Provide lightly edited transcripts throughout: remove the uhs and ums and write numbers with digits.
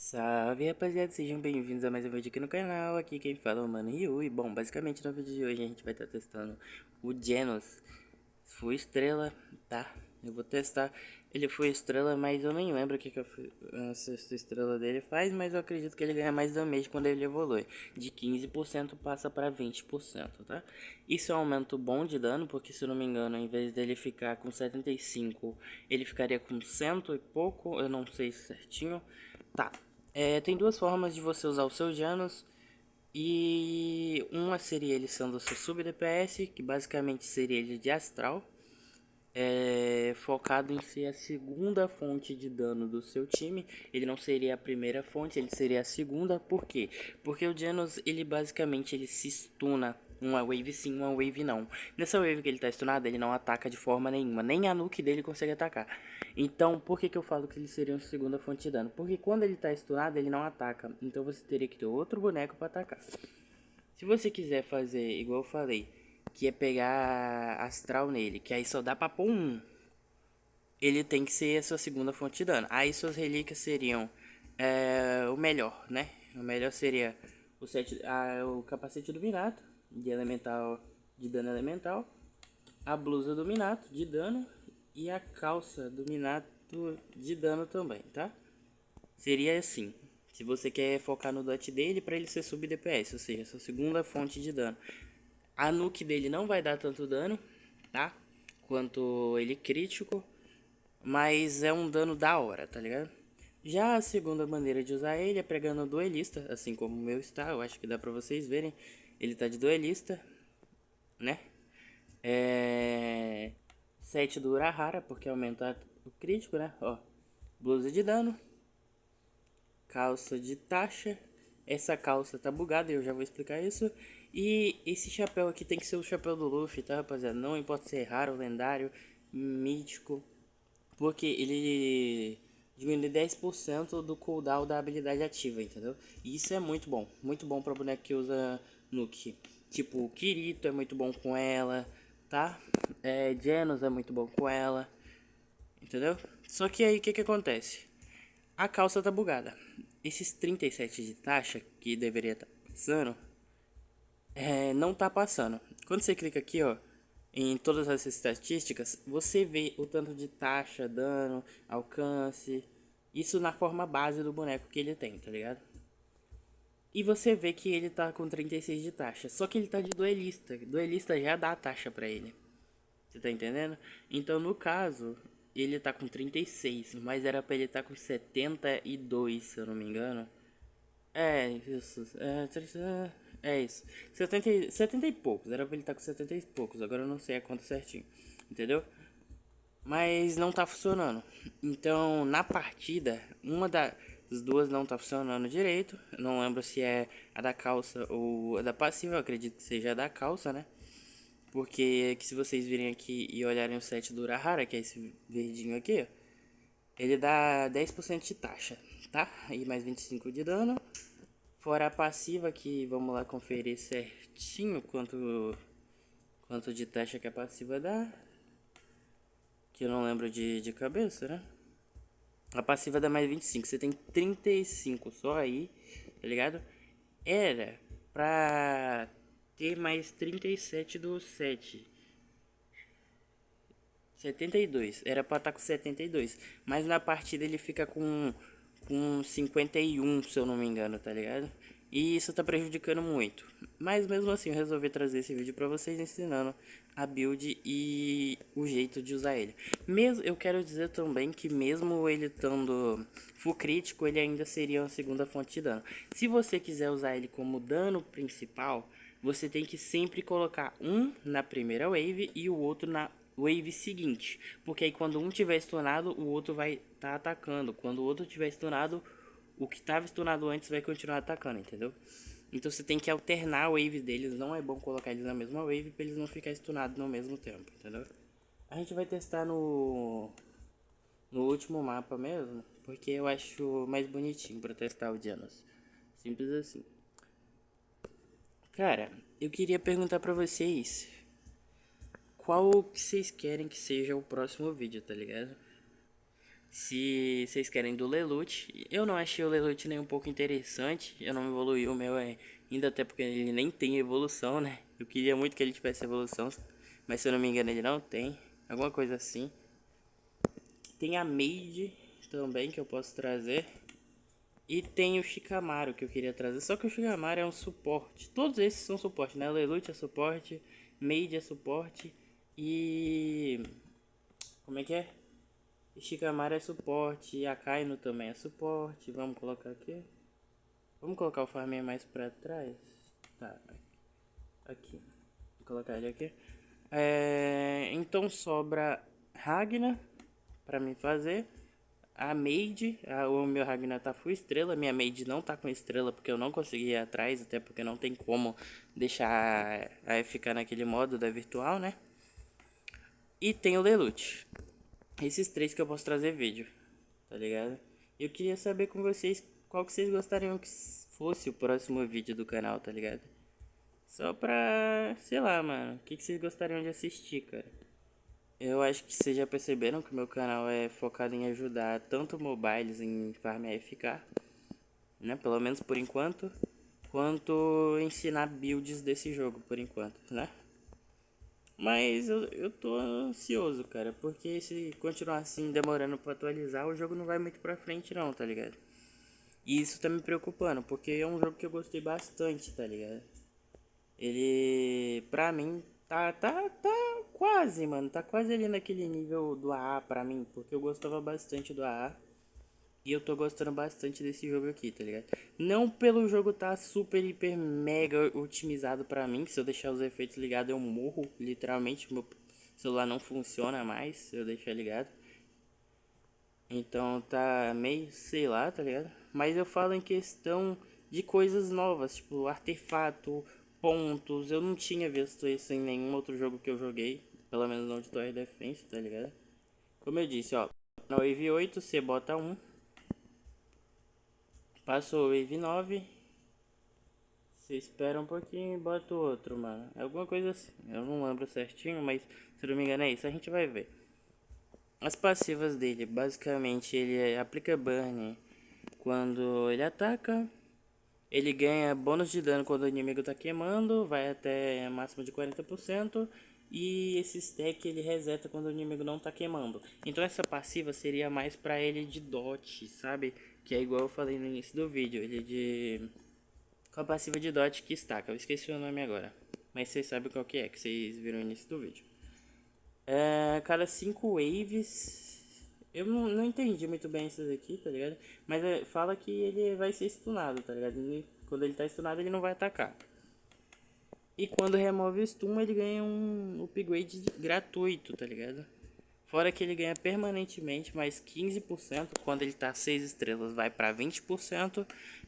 Salve rapaziada, sejam bem-vindos a mais um vídeo aqui no canal. Aqui quem fala é o Mano Ryu. E bom, basicamente no vídeo de hoje a gente vai estar testando o Genos Full Estrela, tá? Eu vou testar. Ele foi estrela, mas eu nem lembro o que a sexta estrela dele faz. Mas eu acredito que ele ganha mais damage quando ele evolui. De 15% passa para 20%, tá? Isso é um aumento bom de dano, porque se eu não me engano, em vez dele ficar com 75, ele ficaria com 100 e pouco. Eu não sei certinho. Tá, tem duas formas de você usar o seu Janus. E uma seria ele sendo o seu sub DPS, que basicamente seria ele de astral, focado em ser a segunda fonte de dano do seu time. Ele não seria a primeira fonte, ele seria a segunda. Por quê? Porque o Janus, ele basicamente ele se stuna. Uma wave sim, uma wave não. Nessa wave que ele tá stunado, ele não ataca de forma nenhuma. Nem a nuke dele consegue atacar. Então, por que eu falo que ele seria uma segunda fonte de dano? Porque quando ele tá stunado, ele não ataca. Então você teria que ter outro boneco para atacar. Se você quiser fazer igual eu falei, que é pegar astral nele, que aí só dá pra pôr um, ele tem que ser a sua segunda fonte de dano. Aí suas relíquias seriam o melhor, né? O melhor seria o capacete do Minato, de elemental, de dano elemental, a blusa do Minato, de dano, e a calça do Minato, de dano também, tá? Seria assim, se você quer focar no dot dele para ele ser sub DPS, ou seja, sua segunda fonte de dano. A nuke dele não vai dar tanto dano, tá? Quanto ele crítico, mas é um dano da hora, tá ligado? Já a segunda maneira de usar ele é pegando o duelista, assim como o meu está, eu acho que dá pra vocês verem. Ele tá de duelista, né? 7 do Urahara, porque aumenta o crítico, né? Ó, blusa de dano, calça de taxa. Essa calça tá bugada, eu já vou explicar isso. E esse chapéu aqui tem que ser o chapéu do Luffy, tá, rapaziada? Não importa se é raro, lendário, mítico, porque ele diminui 10% do cooldown da habilidade ativa, entendeu? E isso é muito bom pra boneco que usa Nuke. Tipo, o Kirito é muito bom com ela, tá? Genos é muito bom com ela, entendeu? Só que aí o que que acontece? A calça tá bugada. Esses 37 de taxa que deveria estar passando, não tá passando. Quando você clica aqui, ó, em todas as estatísticas, você vê o tanto de taxa, dano, alcance, isso na forma base do boneco que ele tem, tá ligado? E você vê que ele tá com 36 de taxa, só que ele tá de duelista. Duelista já dá taxa pra ele. Você tá entendendo? Então, no caso, ele tá com 36, mas era pra ele estar com 72, se eu não me engano. É, isso. É isso. 70 e poucos. Era pra ele estar com 70 e poucos. Agora eu não sei a conta certinho. Entendeu? Mas não tá funcionando. Então, na partida, uma das duas não tá funcionando direito. Eu não lembro se é a da calça ou a da passiva. Eu acredito que seja a da calça, né? Porque que se vocês virem aqui e olharem o set do Urahara, que é esse verdinho aqui, ó, ele dá 10% de taxa, tá? E mais 25 de dano. Fora a passiva, que vamos lá conferir certinho quanto de taxa que a passiva dá. Que eu não lembro de cabeça, né? A passiva dá mais 25, você tem 35 só aí, tá ligado? Era pra ter mais 37 do 7. 72, era pra estar com 72. Mas na partida ele fica com 51, se eu não me engano, tá ligado? E isso tá prejudicando muito. Mas mesmo assim eu resolvi trazer esse vídeo pra vocês ensinando a build e o jeito de usar ele. Mesmo, eu quero dizer também que mesmo ele estando full crítico, ele ainda seria uma segunda fonte de dano. Se você quiser usar ele como dano principal, você tem que sempre colocar um na primeira wave e o outro na wave seguinte, porque aí quando um tiver stunado, o outro vai estar atacando. Quando o outro tiver stunado, o que estava stunado antes vai continuar atacando, entendeu? Então você tem que alternar a wave deles, não é bom colocar eles na mesma wave para eles não ficarem stunados no mesmo tempo, entendeu? A gente vai testar no último mapa mesmo, porque eu acho mais bonitinho para testar o Genos. Simples assim. Cara, eu queria perguntar para vocês qual que vocês querem que seja o próximo vídeo, tá ligado? Se vocês querem do Lelouch, eu não achei o Lelouch nem um pouco interessante. Eu não evoluí o meu ainda, até porque ele nem tem evolução, né? Eu queria muito que ele tivesse evolução, mas se eu não me engano ele não tem. Alguma coisa assim. Tem a Made também que eu posso trazer. E tem o Shikamaru que eu queria trazer. Só que o Shikamaru é um suporte. Todos esses são suporte, né? Lelouch é suporte, Made é suporte e... Como é que é? Shikamaru é suporte e Akainu também é suporte. Vamos colocar aqui. Vamos colocar o Farmer mais pra trás. Tá, aqui. Vou colocar ele aqui. Então sobra Ragnar pra mim fazer. A Made, o meu Ragnar tá full estrela. Minha Made não tá com estrela porque eu não consegui ir atrás. Até porque não tem como deixar a ficar naquele modo da virtual, né? E tem o Lelouch. Esses três que eu posso trazer vídeo, tá ligado? Eu queria saber com vocês qual que vocês gostariam que fosse o próximo vídeo do canal, tá ligado? Só pra, sei lá, mano, o que vocês gostariam de assistir, cara? Eu acho que vocês já perceberam que o meu canal é focado em ajudar tanto mobiles em farm AFK, né? Pelo menos por enquanto, quanto ensinar builds desse jogo por enquanto, né? Mas eu tô ansioso, cara, porque se continuar assim demorando pra atualizar, o jogo não vai muito pra frente não, tá ligado? E isso tá me preocupando, porque é um jogo que eu gostei bastante, tá ligado? Ele, pra mim, tá quase, mano, tá quase ali naquele nível do AA pra mim, porque eu gostava bastante do AA. E eu tô gostando bastante desse jogo aqui, tá ligado? Não pelo jogo tá super, hiper, mega otimizado pra mim, que se eu deixar os efeitos ligados eu morro, literalmente, meu celular não funciona mais se eu deixar ligado. Então tá meio, sei lá, tá ligado? Mas eu falo em questão de coisas novas, tipo artefato, pontos. Eu não tinha visto isso em nenhum outro jogo que eu joguei, pelo menos não de Tower Defense, tá ligado? Como eu disse, ó, na Wave 8 você bota um. Passou o Wave 9. Você espera um pouquinho e bota o outro, mano. É alguma coisa assim. Eu não lembro certinho, mas se não me engano é isso. A gente vai ver. As passivas dele, basicamente, ele aplica burn quando ele ataca. Ele ganha bônus de dano quando o inimigo tá queimando. Vai até máximo de 40%. E esse stack ele reseta quando o inimigo não tá queimando. Então essa passiva seria mais pra ele de dot, sabe? Que é igual eu falei no início do vídeo. Ele é de... com a passiva de dot que estaca. Eu esqueci o nome agora. Mas vocês sabem qual que é, que vocês viram no início do vídeo. Cada 5 waves. Eu não entendi muito bem isso daqui, tá ligado? Mas fala que ele vai ser stunado, tá ligado? Quando ele tá stunado, ele não vai atacar. E quando remove o stun, ele ganha um upgrade gratuito, tá ligado? Fora que ele ganha permanentemente mais 15%. Quando ele tá 6 estrelas, vai pra 20%.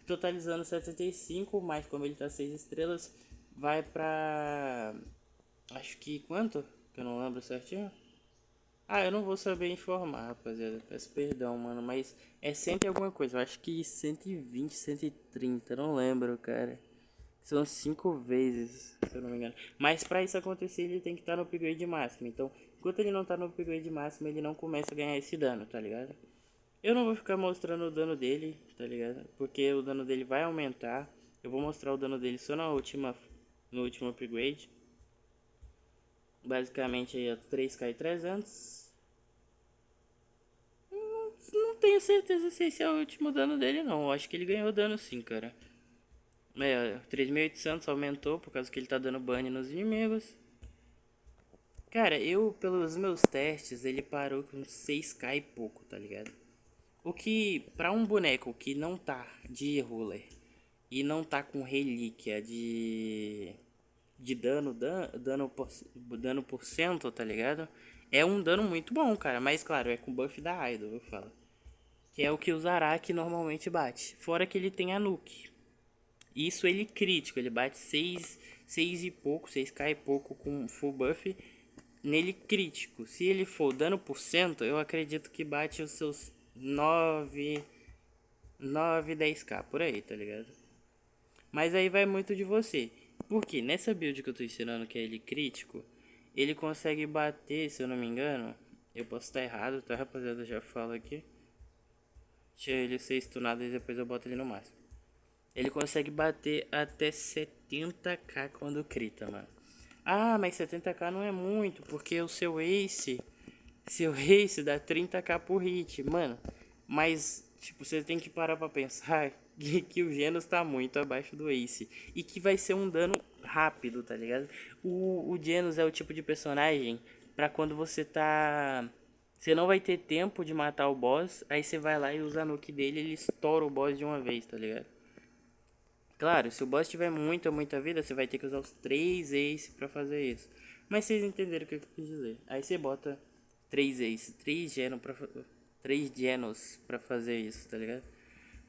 Totalizando 75%. Mas como ele tá 6 estrelas, vai pra... acho que quanto? Que eu não lembro certinho. Eu não vou saber informar, rapaziada. Peço perdão, mano. Mas é sempre alguma coisa. Eu acho que 120, 130. Não lembro, cara. São 5 vezes, se eu não me engano. Mas pra isso acontecer, ele tem que estar no upgrade máximo. Então, enquanto ele não tá no upgrade máximo, ele não começa a ganhar esse dano, tá ligado? Eu não vou ficar mostrando o dano dele, tá ligado? Porque o dano dele vai aumentar. Eu vou mostrar o dano dele só no último upgrade. Basicamente aí, ó, 3k e 300. Não tenho certeza se esse é o último dano dele, não. Eu acho que ele ganhou dano sim, cara. 3.800 aumentou por causa que ele tá dando ban nos inimigos. Cara, pelos meus testes, ele parou com 6k e pouco, tá ligado? O que, pra um boneco que não tá de ruler e não tá com relíquia de dano por cento, tá ligado? É um dano muito bom, cara. Mas claro, é com buff da Idol, eu falo. Que é o que o Zarak normalmente bate. Fora que ele tem a Nuke. Isso ele crítico, ele bate 6 e pouco, 6k e pouco com full buff nele crítico. Se ele for dano por cento, eu acredito que bate os seus 10k por aí, tá ligado? Mas aí vai muito de você. Porque nessa build que eu tô ensinando, que é ele crítico, ele consegue bater, se eu não me engano, eu posso estar errado, tá rapaziada, eu já falo aqui. Deixa ele ser stunado e depois eu boto ele no máximo. Ele consegue bater até 70k quando crita, mano. Ah, mas 70k não é muito, porque o seu ace dá 30k por hit, mano. Mas, tipo, você tem que parar pra pensar que o Genos tá muito abaixo do ace. E que vai ser um dano rápido, tá ligado? O Genos é o tipo de personagem pra quando você tá... Você não vai ter tempo de matar o boss, aí você vai lá e usa a nuke dele e ele estoura o boss de uma vez, tá ligado? Claro, se o boss tiver muita vida, você vai ter que usar os 3 ace pra fazer isso. Mas vocês entenderam o que eu quis dizer. Aí você bota 3 ace, 3 genos pra fazer isso, tá ligado?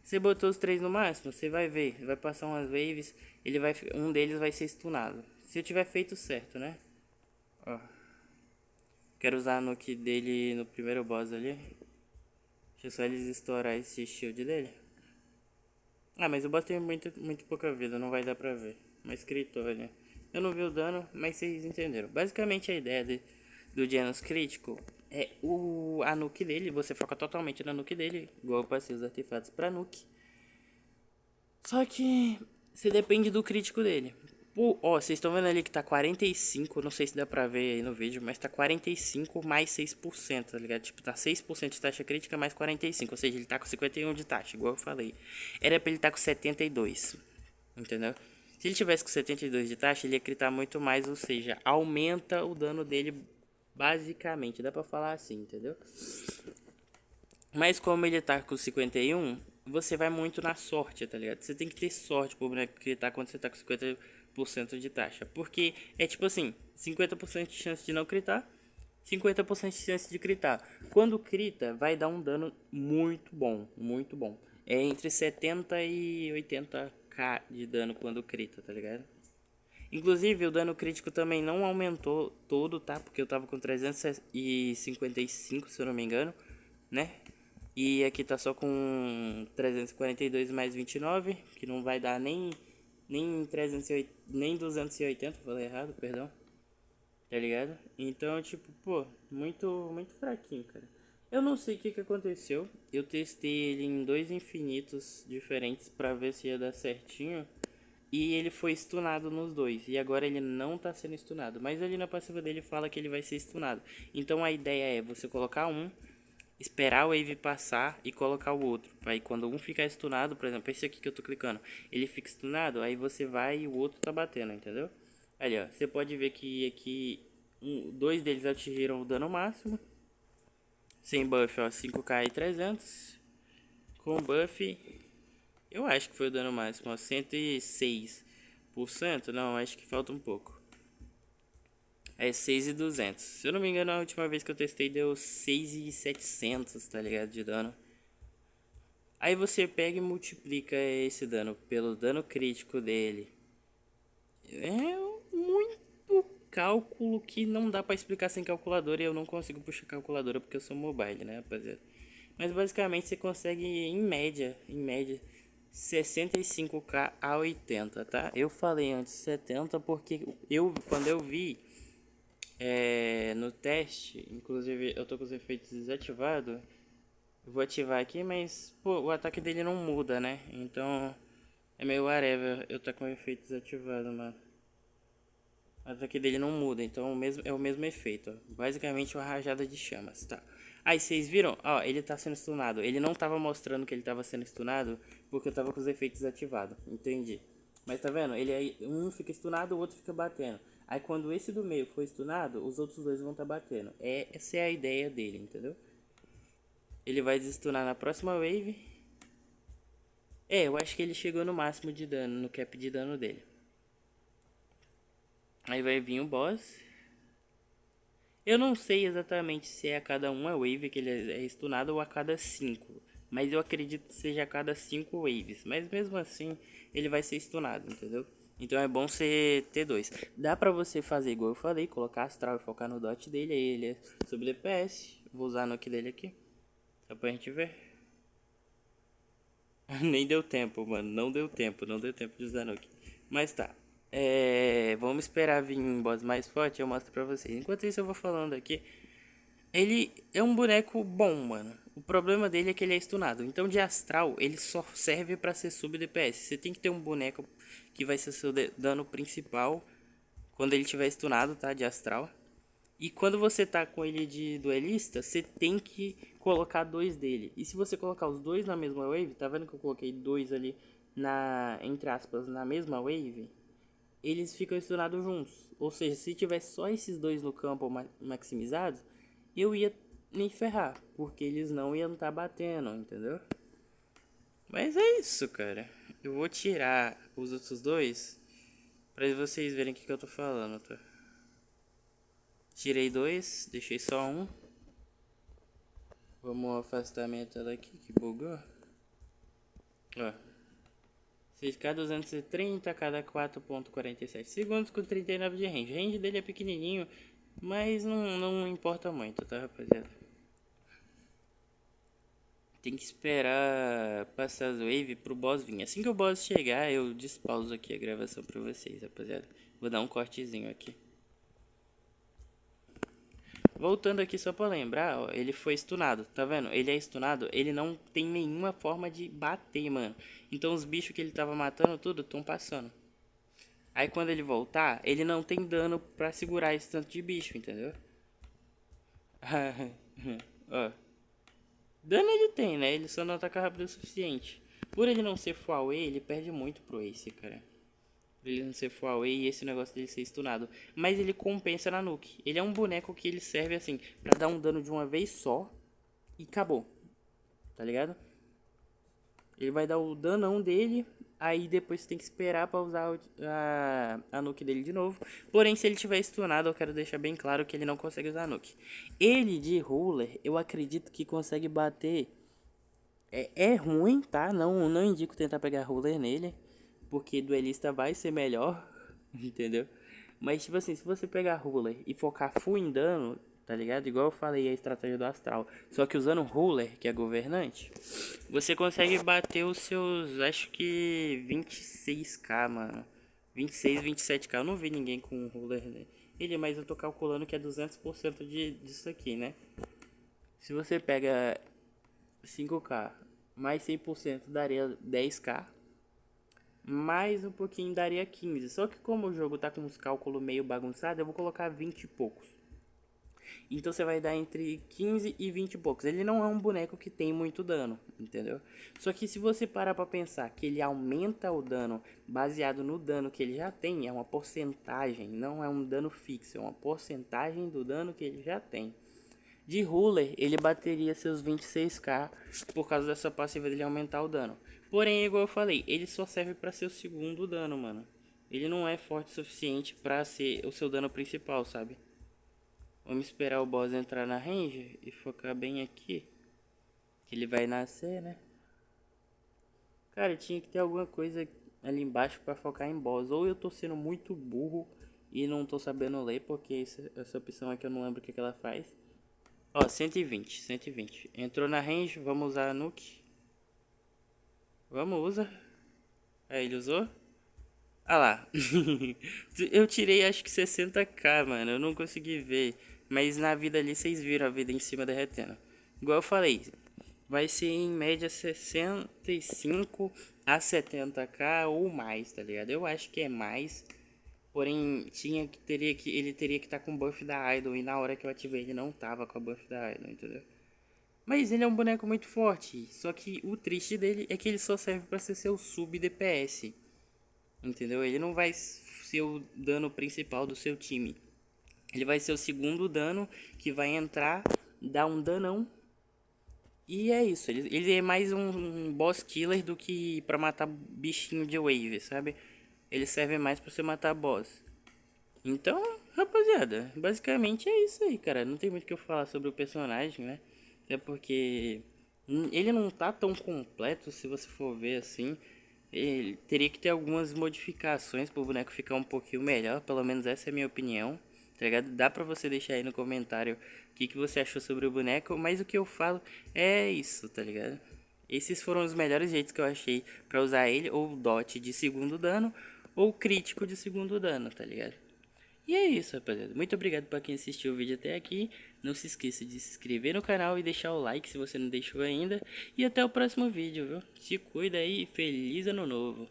Você botou os 3 no máximo, você vai ver, vai passar umas waves, um deles vai ser stunado. Se eu tiver feito certo, né? Ó, quero usar a nuke dele no primeiro boss ali. Deixa só eles estourar esse shield dele. Ah, mas o boss tem muito pouca vida, não vai dar pra ver. Mas gritou, né? Eu não vi o dano, mas vocês entenderam. Basicamente a ideia do Genos crítico é a nuke dele. Você foca totalmente na nuke dele, igual eu passei os artefatos pra nuke. Só que você depende do crítico dele. Ó, vocês estão vendo ali que tá 45, não sei se dá pra ver aí no vídeo, mas tá 45 mais 6%, tá ligado? Tipo, tá 6% de taxa crítica mais 45, ou seja, ele tá com 51 de taxa, igual eu falei. Era pra ele estar com 72, entendeu? Se ele tivesse com 72 de taxa, ele ia critar muito mais, ou seja, aumenta o dano dele basicamente, dá pra falar assim, entendeu? Mas como ele tá com 51, você vai muito na sorte, tá ligado? Você tem que ter sorte pro boneco que tá quando você tá com 50% de taxa. Porque é tipo assim, 50% de chance de não critar, 50% de chance de critar. Quando crita, vai dar um dano muito bom, muito bom. É entre 70 e 80k de dano quando crita, tá ligado? Inclusive, o dano crítico também não aumentou todo, tá? Porque eu tava com 355, se eu não me engano, né? E aqui tá só com 342 mais 29, que não vai dar nem 308, nem 280, falei errado, perdão. Tá ligado? Então, tipo, pô, muito fraquinho, cara. Eu não sei o que aconteceu. Eu testei ele em dois infinitos diferentes pra ver se ia dar certinho. E ele foi stunado nos dois. E agora ele não tá sendo stunado. Mas ali na passiva dele fala que ele vai ser stunado. Então a ideia é você colocar um, esperar o wave passar e colocar o outro. Aí quando um ficar stunado, por exemplo, esse aqui que eu tô clicando, ele fica stunado, aí você vai e o outro tá batendo, entendeu? Ali, ó, você pode ver que aqui dois deles atingiram o dano máximo. Sem buff, ó, 5k e 300. Com buff, eu acho que foi o dano máximo, ó, 106%. Não, acho que falta um pouco. É 6.200. Se eu não me engano, a última vez que eu testei deu 6.700, tá ligado? De dano. Aí você pega e multiplica esse dano pelo dano crítico dele. É muito cálculo que não dá pra explicar sem calculadora. E eu não consigo puxar calculadora porque eu sou mobile, né, rapaziada? Mas basicamente você consegue, em média, 65k a 80, tá? Eu falei antes 70 porque quando eu vi no teste, inclusive eu tô com os efeitos desativados. Eu vou ativar aqui, mas pô, o ataque dele não muda, né? Então é meio whatever eu tá com o efeito desativado, mano. O ataque dele não muda, então é o mesmo efeito, ó. Basicamente uma rajada de chamas, tá? Aí vocês viram? Ó, ele tá sendo stunado. Ele não tava mostrando que ele tava sendo stunado porque eu tava com os efeitos desativados. Entendi. Mas tá vendo? Ele aí, um fica stunado, o outro fica batendo. Aí quando esse do meio for stunado, os outros dois vão tá batendo. Essa é a ideia dele, entendeu? Ele vai destunar na próxima wave. Eu acho que ele chegou no máximo de dano, no cap de dano dele. Aí vai vir o boss. Eu não sei exatamente se é a cada uma wave que ele é stunado ou a cada 5. Mas eu acredito que seja a cada 5 waves. Mas mesmo assim, ele vai ser stunado, entendeu? Então é bom você ter dois. Dá pra você fazer igual eu falei, colocar astral e focar no dot dele. Aí ele é sobre DPS. Vou usar a nuke dele aqui. Só pra gente ver. Nem deu tempo, mano. Não deu tempo de usar nuke. Mas tá. Vamos esperar vir um boss mais forte. Eu mostro pra vocês. Enquanto isso, eu vou falando aqui. Ele é um boneco bom, mano. O problema dele é que ele é stunado. Então de astral, ele só serve pra ser sub DPS. Você tem que ter um boneco que vai ser seu dano principal quando ele tiver stunado, tá? De astral. E quando você tá com ele de duelista, você tem que colocar dois dele. E se você colocar os dois na mesma wave, tá vendo que eu coloquei dois ali na, entre aspas, na mesma wave? Eles ficam stunados juntos. Ou seja, se tivesse só esses dois no campo maximizados, eu ia me ferrar, porque eles não iam estar batendo, entendeu? Mas é isso, cara. Eu vou tirar os outros dois pra vocês verem o que eu tô falando, tá? Tirei dois, deixei só um. Vamos afastar a minha tela aqui que bugou. Ó. 6K 230 a cada 4.47 segundos com 39 de range. O range dele é pequenininho, mas não importa muito, tá, rapaziada? Tem que esperar passar as waves pro boss vir. Assim que o boss chegar, eu despauso aqui a gravação pra vocês, rapaziada. Vou dar um cortezinho aqui. Voltando aqui só pra lembrar, ó, ele foi stunado, tá vendo? Ele é stunado, ele não tem nenhuma forma de bater, mano. Então os bichos que ele tava matando tudo tão passando. Aí quando ele voltar, ele não tem dano pra segurar esse tanto de bicho, entendeu? Ó. Dano ele tem, né? Ele só não ataca rápido o suficiente. Por ele não ser full away, ele perde muito pro Ace, cara. Por ele não ser full away e esse negócio dele ser stunado. Mas ele compensa na nuke. Ele é um boneco que ele serve assim, pra dar um dano de uma vez só e acabou. Tá ligado? Ele vai dar o danão dele, aí depois você tem que esperar pra usar a nuke dele de novo. Porém, se ele tiver stunado, eu quero deixar bem claro que ele não consegue usar a nuke. Ele de ruler, eu acredito que consegue bater. É ruim, tá? Não indico tentar pegar ruler nele, porque duelista vai ser melhor, entendeu? Mas tipo assim, se você pegar ruler e focar full em dano, tá ligado? Igual eu falei a estratégia do astral, só que usando ruler, que é governante, você consegue bater os seus, acho que 26k, mano. 26, 27k. Eu não vi ninguém com ruler, né? Ele, mas eu tô calculando que é 200% disso aqui, né? Se você pega 5k mais 100% daria 10k. Mais um pouquinho daria 15. Só que como o jogo tá com uns cálculos meio bagunçados, eu vou colocar 20 e poucos. Então você vai dar entre 15 e 20 e poucos. Ele não é um boneco que tem muito dano, entendeu? Só que se você parar pra pensar que ele aumenta o dano baseado no dano que ele já tem, é uma porcentagem, não é um dano fixo, é uma porcentagem do dano que ele já tem. De ruler, ele bateria seus 26k por causa dessa passiva dele aumentar o dano. Porém, igual eu falei, ele só serve para ser o segundo dano, mano. Ele não é forte o suficiente para ser o seu dano principal, sabe? Vamos esperar o boss entrar na range e focar bem aqui. Que ele vai nascer, né? Cara, tinha que ter alguma coisa ali embaixo para focar em boss. Ou eu tô sendo muito burro e não tô sabendo ler, porque essa opção aqui eu não lembro o que ela faz. Ó, 120, 120. Entrou na range, vamos usar a nuke. Vamos, usa. Aí, ele usou. Ah lá. Eu tirei acho que 60k, mano. Eu não consegui ver. Mas na vida ali, vocês viram a vida em cima derretendo. Igual eu falei, vai ser em média 65 a 70k ou mais, tá ligado? Eu acho que é mais. Porém, ele teria que estar com o buff da Idol. E na hora que eu ativei, ele não tava com a buff da Idol, entendeu? Mas ele é um boneco muito forte. Só que o triste dele é que ele só serve pra ser seu sub DPS. Entendeu? Ele não vai ser o dano principal do seu time. Ele vai ser o segundo dano que vai entrar, dar um danão. E é isso. Ele é mais um boss killer do que pra matar bichinho de wave, sabe? Ele serve mais pra você matar boss. Então, rapaziada, basicamente é isso aí, cara. Não tem muito o que eu falar sobre o personagem, né? Até porque ele não tá tão completo, se você for ver assim. Ele teria que ter algumas modificações pro boneco ficar um pouquinho melhor. Pelo menos essa é a minha opinião, tá ligado? Dá pra você deixar aí no comentário o que você achou sobre o boneco. Mas o que eu falo é isso, tá ligado? Esses foram os melhores jeitos que eu achei pra usar ele. Ou dot de segundo dano, ou crítico de segundo dano, tá ligado? E é isso, rapaziada. Muito obrigado pra quem assistiu o vídeo até aqui. Não se esqueça de se inscrever no canal e deixar o like se você não deixou ainda. E até o próximo vídeo, viu? Se cuida aí e feliz ano novo.